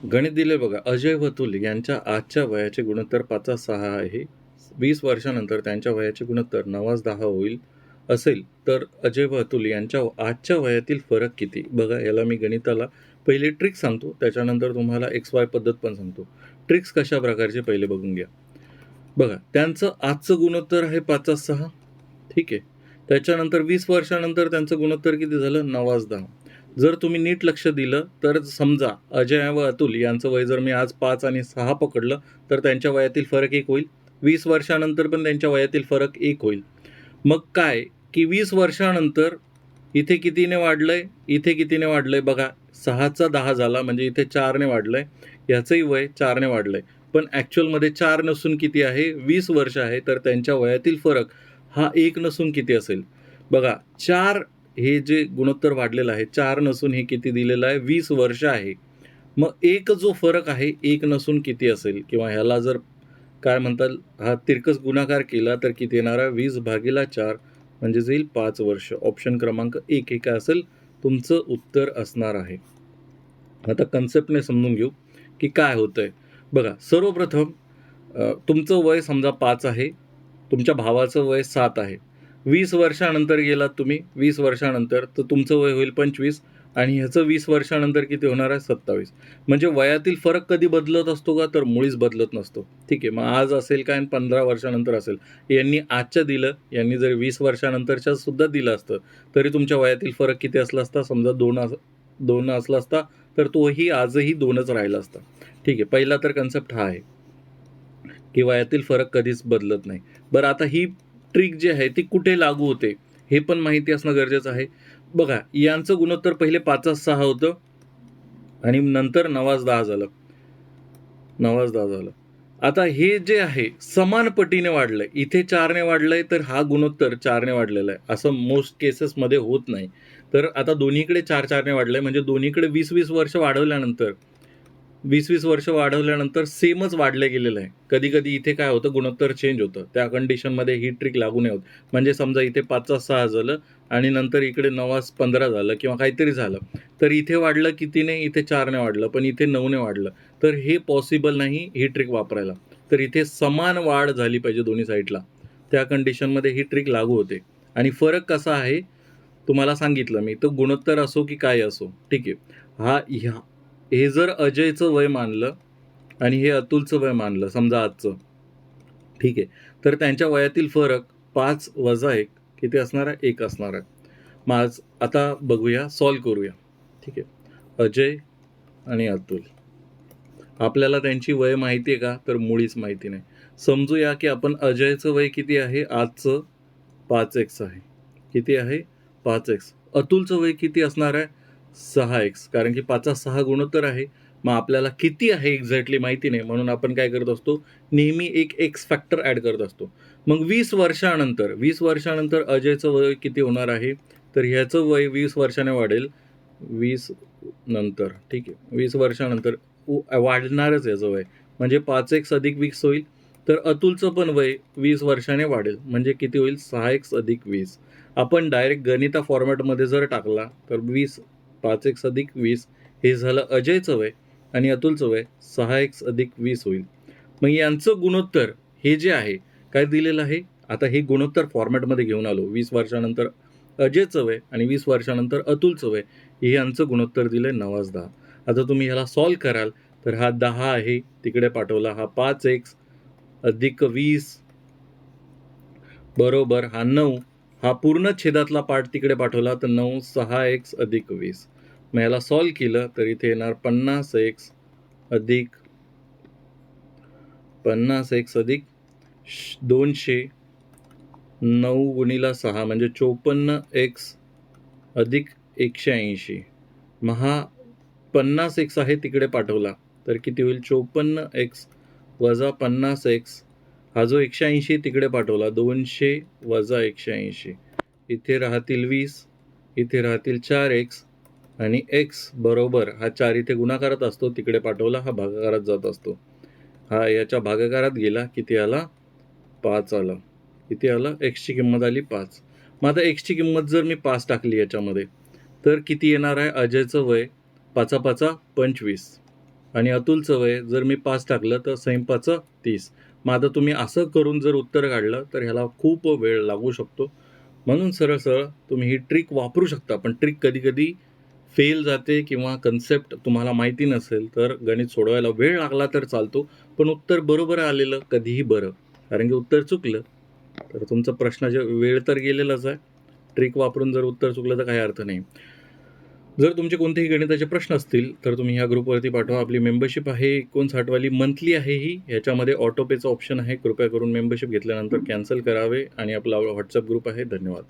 गणित दिले बघा. अजय व अतुल यांच्या आजच्या वयाचे गुणोत्तर 5/6 आहे. 20 वर्षानंतर त्यांच्या वयाचे गुणोत्तर 9/10 होईल असेल तर अजय व अतुल यांच्या आजच्या वयातील फरक किती? बघा, याला मी गणिताला पहिले ट्रिक सांगतो, त्याच्यानंतर तुम्हाला XY पद्धत पण सांगतो. ट्रिक्स कशा प्रकारचे पहिले बघून घ्या. बघा, त्यांचं आजचं गुणोत्तर आहे 5/6. ठीक आहे. त्याच्यानंतर 20 वर्षानंतर त्यांचं गुणोत्तर किती झालं? 9/10. जर तुम्ही नीट लक्ष दिलं तर समजा अजय व अतुल यांचं वय जर मी आज 5 आणि 6 पकडलं तर त्यांच्या वयातील फरक 1 होईल. 20 वर्षानंतर पण त्यांच्या वयातील फरक 1 होईल. मग काय की 20 वर्षानंतर इथे कितीने वाढलंय, इथे कितीने वाढलंय बघा. 6चा 10 झाला म्हणजे इथे 4ने वाढलंय. याचंही वय 4ने वाढलंय. पण ॲक्च्युअलमध्ये 4 नसून किती आहे? 20 वर्ष आहे. तर त्यांच्या वयातील फरक हा 1 नसून किती असेल? बघा, 4 हे जे गुणोत्तर वाढलेलं आहे, 4 नसून हे किती दिलेलं आहे? 20 वर्ष आहे. मग 1 जो फरक आहे, 1 नसून किती असेल? किंवा ह्याला जर काय म्हणतात, हा तिरकस गुणाकार केला तर किती येणार आहे? 20/4 म्हणजेच येईल 5 वर्ष. ऑप्शन क्रमांक 1 हे काय असेल? तुमचं उत्तर असणार आहे. आता कन्सेप्टने समजून घेऊ की काय होतंय. बघा, सर्वप्रथम तुमचं वय समजा 5 आहे, तुमच्या भावाचं वय 7 आहे. 20 वर्षानंतर गेलात तुम्ही, 20 वर्षानंतर तर तुमचं वय होईल 25 आणि ह्याचं 20 वर्षानंतर किती होणार आहे? 27. म्हणजे वयातील फरक कधी बदलत असतो का? तर मुळीच बदलत नसतो. ठीक आहे. मग आज असेल काय आणि 15 वर्षानंतर असेल. यांनी आजच्या दिलं, यांनी जर 20 वर्षानंतरच्या सुद्धा दिलं असतं तरी तुमच्या वयातील फरक किती असला असता? समजा 2 असला असता तर तोही आजही 2च राहिला असता. ठीक आहे. पहिला तर कन्सेप्ट हा आहे की वयातील फरक कधीच बदलत नाही. बरं, आता ही ट्रिक जी आहे ती कुठे लागू होते हे पण माहिती असणं गरजेचं आहे. बघा, यांचं गुणोत्तर पहिले 5/6 होतं आणि नंतर 9/10 झालं. 9/10 झालं. आता हे जे आहे समान पटीने वाढलंय. इथे 4ने वाढलंय तर हा गुणोत्तर 4ने वाढलेला आहे. असं मोस्ट केसेसमध्ये होत नाही. तर आता दोन्हीकडे 4-4ने वाढलंय म्हणजे दोन्हीकडे 20-20 वर्ष वाढवल्यानंतर 20-20 वर्ष वाढवल्यानंतर सेमच वाढलं गेलेलं आहे. कधी-कधी इथे काय होतं, गुणोत्तर चेंज होतं. त्या कंडिशनमध्ये ही ट्रिक लागू नाही होत. म्हणजे समजा इथे 5/6 झालं आणि नंतर इकडे 9/15 झालं किंवा काहीतरी झालं. तर इथे वाढलं कितीने? इथे 4ने वाढलं, पण इथे 9ने वाढलं. तर हे पॉसिबल नाही ही ट्रिक वापरायला. तर इथे समान वाढ झाली पाहिजे दोन्ही साईडला. त्या कंडिशनमध्ये ही ट्रिक लागू होते. आणि फरक कसा आहे तुम्हाला सांगितलं मी. तो गुणोत्तर असो की काय असो. ठीक आहे. हे जर अजयचं वय मानलं आणि हे अतुलचं वय मानलं समजा आजचं, ठीक आहे, तर त्यांच्या वयातील फरक 5 वजा 1 किती असणार आहे? 1 असणार आहे. मग आज आता बघूया, सॉल्व करूया. ठीक आहे. अजय आणि अतुल, आपल्याला त्यांची वय माहिती आहे का? तर मुळीच माहिती नाही. समजूया की आपण अजयचं वय किती आहे आजचं? 5x आहे. किती आहे? 5x. अतुलचं वय किती असणार आहे? 6x. कारण की 5/6 गुणोत्तर आहे. मग आपल्याला किती आहे एक्झॅक्टली माहिती नाही, म्हणून आपण काय करत असतो? नेहमी एक एक्स फॅक्टर ॲड करत असतो. मग 20 वर्षानंतर अजयचं वय किती होणार आहे? तर ह्याचं वय 20 वर्षाने वाढेल. 20 नंतर, ठीक आहे. 20 वर्षानंतर वाढणारच याचं वय. म्हणजे 5x अधिक 20 होईल. तर अतुलचं पण वय 20 वर्षाने वाढेल. म्हणजे किती होईल? 6x अधिक 20. आपण डायरेक्ट गणिता फॉर्मॅटमध्ये जर टाकला तर 5x अधिक 20 हे झालं अजयचं वय आणि अतुलचं वय 6x अधिक 20 होईल. मग यांचं गुणोत्तर हे जे आहे काय दिलेलं आहे? आता हे गुणोत्तर फॉर्मॅटमध्ये घेऊन आलो. 20 वर्षानंतर अजयचं वय आणि 20 वर्षानंतर अतुलचं वय हे यांचं गुणोत्तर दिलं 9/10. आता तुम्ही ह्याला सॉल्व कराल तर हा 10 आहे तिकडे पाठवला, हा 5x अधिक 20 बरोबर हा 9, हा पूर्ण छेदातला पार्ट तिकडे पाठवला तर 9 6x अधिक 20. मग याला सॉल्व केलं तर इथे येणार 50x अधिक 200 9 गुणिला 6 म्हणजे 54x अधिक 180. मग हा 50x आहे तिकडे पाठवला तर किती होईल? 54x वजा 50x. हा जो 180 तिकडे पाठवला 200 वजा 180. इथे राहतील 20, इथे राहतील 4x आणि x बरोबर हा 4 इथे गुणाकारात असतो, तिकडे पाठवला हा भागाकारात जात असतो. हा याच्या भागाकारात गेला, किती आला? 5 आला. किती आलं? एक्सची किंमत आली 5. मग आता एक्सची किंमत जर मी 5 टाकली याच्यामध्ये तर किती येणार आहे? अजयचं वय 5 5 25. आणि अतुलचं वय जर मी 5 टाकलं तर सैंपाचं 30. मग आता तुम्ही असं करून जर उत्तर काढलं तर ह्याला खूप वेळ लागू शकतो. म्हणून सरळ-सरळ तुम्ही ही ट्रिक वापरू शकता. पण ट्रिक कधी-कधी फेल जाते किंवा कन्सेप्ट तुम्हाला माहिती नसेल, तर गणित सोडवायला वेळ लागला तर चालतो. पण उत्तर बरोबर आलेलं कधीही बरं. कारण की उत्तर चुकलं, तर तुमचा प्रश्नाचा वेळ तर गेलेलाच आहे. ट्रिक वापरून जर उत्तर चुकलं तर काही अर्थ नाही. जर तुमचे कोणतेही गणिताचे प्रश्न असतील, तर तुम्ही ह्या ग्रुपवरती पाठवा. आपली मेंबरशिप आहे 59 वाली मंथली आहे ही. ह्याच्यामध्ये ऑटो पेचं ऑप्शन आहे. कृपया करून मेंबरशिप घेतल्यानंतर कॅन्सल करावे आणि आपला WhatsApp ग्रुप आहे. धन्यवाद.